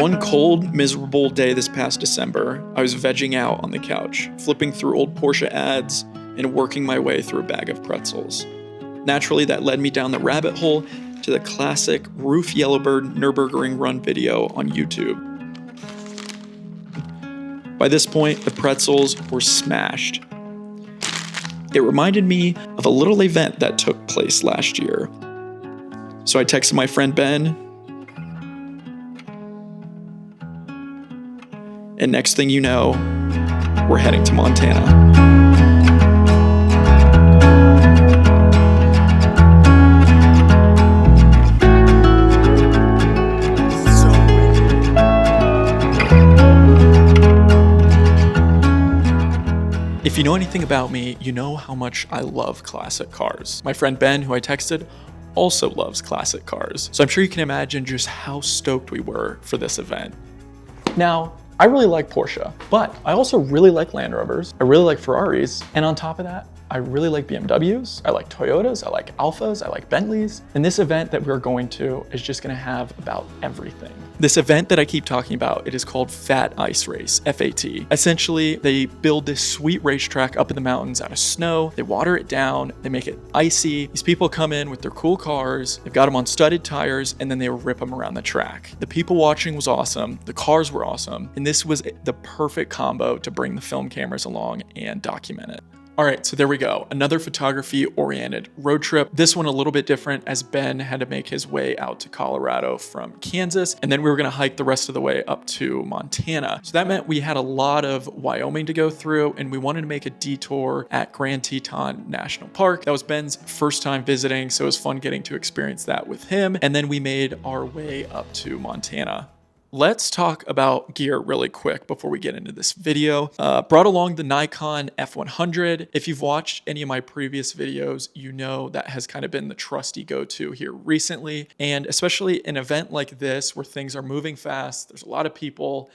One cold, miserable day this past December, I was vegging out on the couch, flipping through old Porsche ads and working my way through a bag of pretzels. Naturally, that led me down the rabbit hole to the classic Roof Yellowbird Nürburgring Run video on YouTube. By this point, the pretzels were smashed. It reminded me of a little event that took place last year. So I texted my friend Ben, and next thing you know, we're heading to Montana. If you know anything about me, you know how much I love classic cars. My friend Ben, who I texted, also loves classic cars. So I'm sure you can imagine just how stoked we were for this event. Now, I really like Porsche, but I also really like Land Rovers. I really like Ferraris. And on top of that, I really like BMWs. I like Toyotas. I like Alphas. I like Bentleys. And this event that we're going to is just gonna have about everything. This event that I keep talking about, it is called F.A.T Ice Race, F.A.T. Essentially, they build this sweet racetrack up in the mountains out of snow. They water it down. They make it icy. These people come in with their cool cars. They've got them on studded tires, and then they rip them around the track. The people watching was awesome. The cars were awesome. And this was the perfect combo to bring the film cameras along and document it. All right, so there we go. Another photography-oriented road trip. This one a little bit different as Ben had to make his way out to Colorado from Kansas, and then we were gonna hike the rest of the way up to Montana. So that meant we had a lot of Wyoming to go through, and we wanted to make a detour at Grand Teton National Park. That was Ben's first time visiting, so it was fun getting to experience that with him. And then we made our way up to Montana. Let's talk about gear really quick before we get into this video. Brought along the Nikon F100. If you've watched any of my previous videos, you know that has kind of been the trusty go-to here recently. And especially an event like this where things are moving fast, there's a lot of people,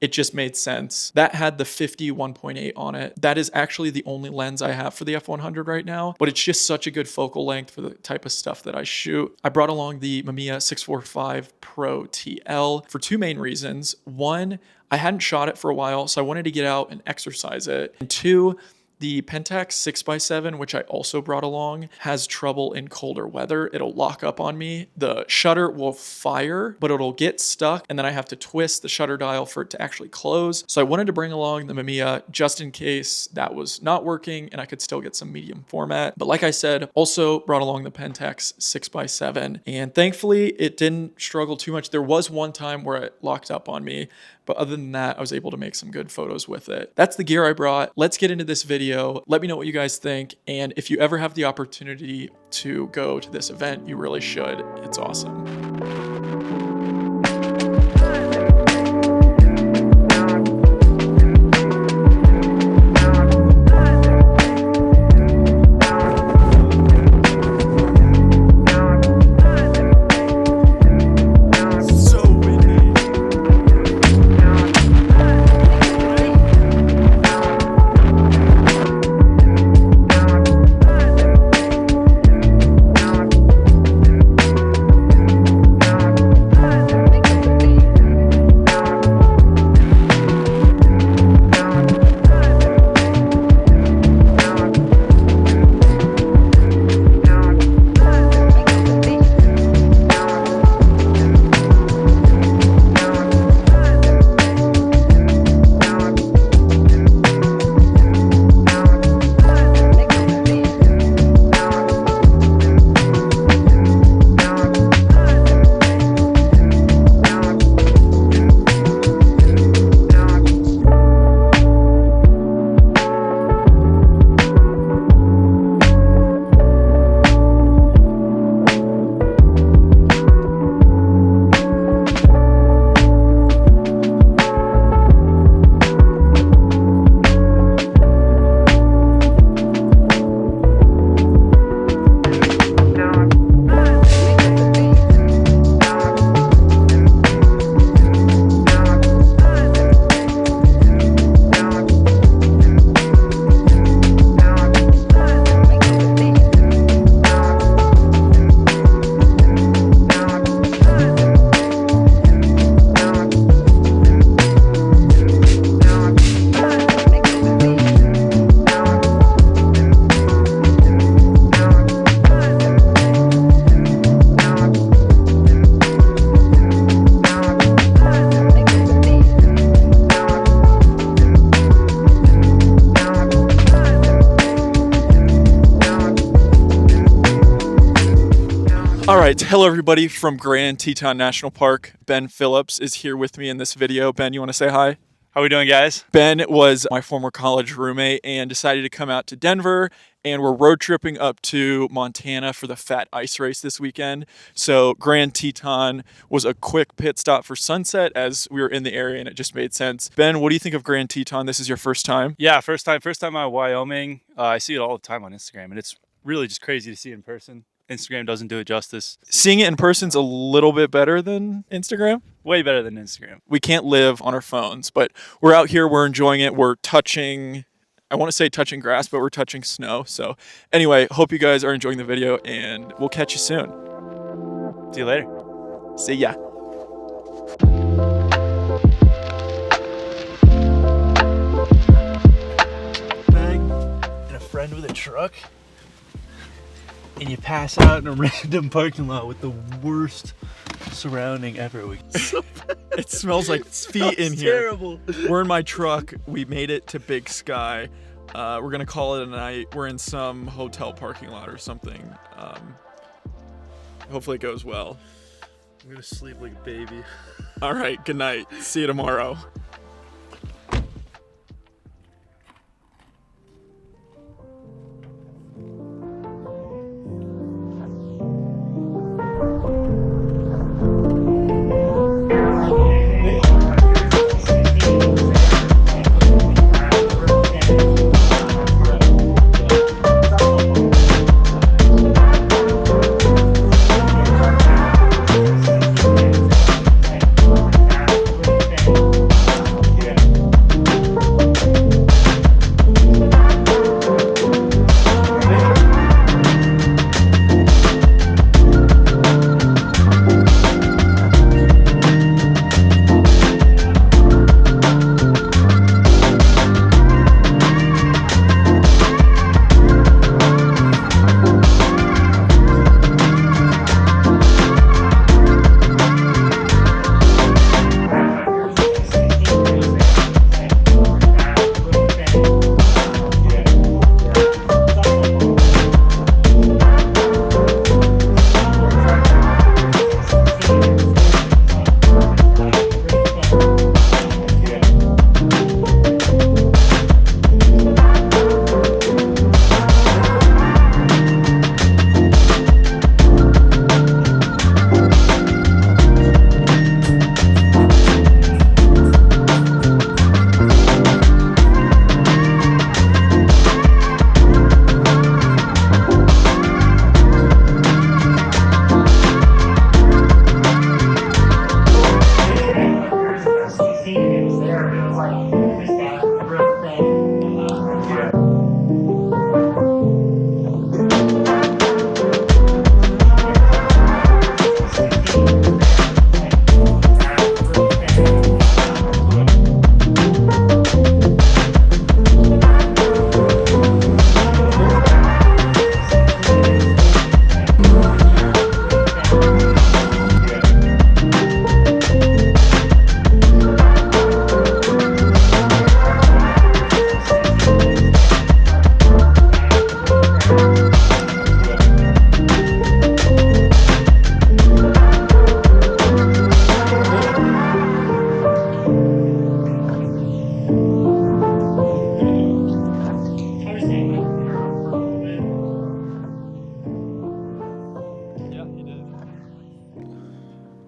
it just made sense. That had the 50 1.8 on it. That is actually the only lens I have for the F100 right now, but it's just such a good focal length for the type of stuff that I shoot. I brought along the Mamiya 645 Pro TL for two main reasons. One, I hadn't shot it for a while, so I wanted to get out and exercise it. And two, the Pentax 6x7, which I also brought along, has trouble in colder weather. It'll lock up on me. The shutter will fire, but it'll get stuck, and then I have to twist the shutter dial for it to actually close. So I wanted to bring along the Mamiya just in case that was not working and I could still get some medium format. But like I said, also brought along the Pentax 6x7, and thankfully it didn't struggle too much. There was one time where it locked up on me, but other than that, I was able to make some good photos with it. That's the gear I brought. Let's get into this video. Let me know what you guys think. And if you ever have the opportunity to go to this event, you really should. It's awesome. right, hello everybody from Grand Teton National Park. Ben Phillips is here with me in this video. Ben, you want to say hi? How we doing, guys? Ben was my former college roommate and decided to come out to Denver, and we're road tripping up to Montana for the F.A.T ice race this weekend. So Grand Teton was a quick pit stop for sunset as we were in the area, and it just made sense. Ben, what do you think of Grand Teton? This is your first time? Yeah, first time out Wyoming. I see it all the time on Instagram, and it's really just crazy to see in person. Instagram doesn't do it justice. Seeing it in person's a little bit better than Instagram. Way better than Instagram. We can't live on our phones, but we're out here, we're enjoying it, we're touching, I want to say touching grass, but we're touching snow. So anyway, hope you guys are enjoying the video, and we'll catch you soon. See you later. See ya. Bag and a friend with a truck, and you pass out in a random parking lot with the worst surrounding ever. It smells like feet in here. Terrible. We're in my truck. We made it to Big Sky. We're gonna call it a night. We're in some hotel parking lot or something. Hopefully it goes well. I'm gonna sleep like a baby. All right, good night. See you tomorrow.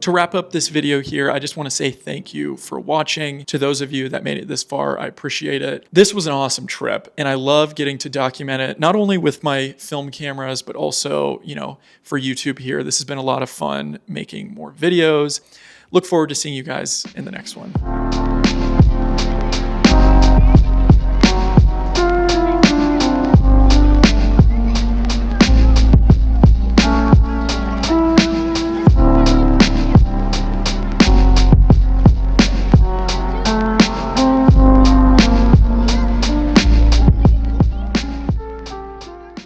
To wrap up this video here, I just want to say thank you for watching. To those of you that made it this far, I appreciate it. This was an awesome trip, and I love getting to document it, not only with my film cameras, but also, for YouTube here. This has been a lot of fun making more videos. Look forward to seeing you guys in the next one.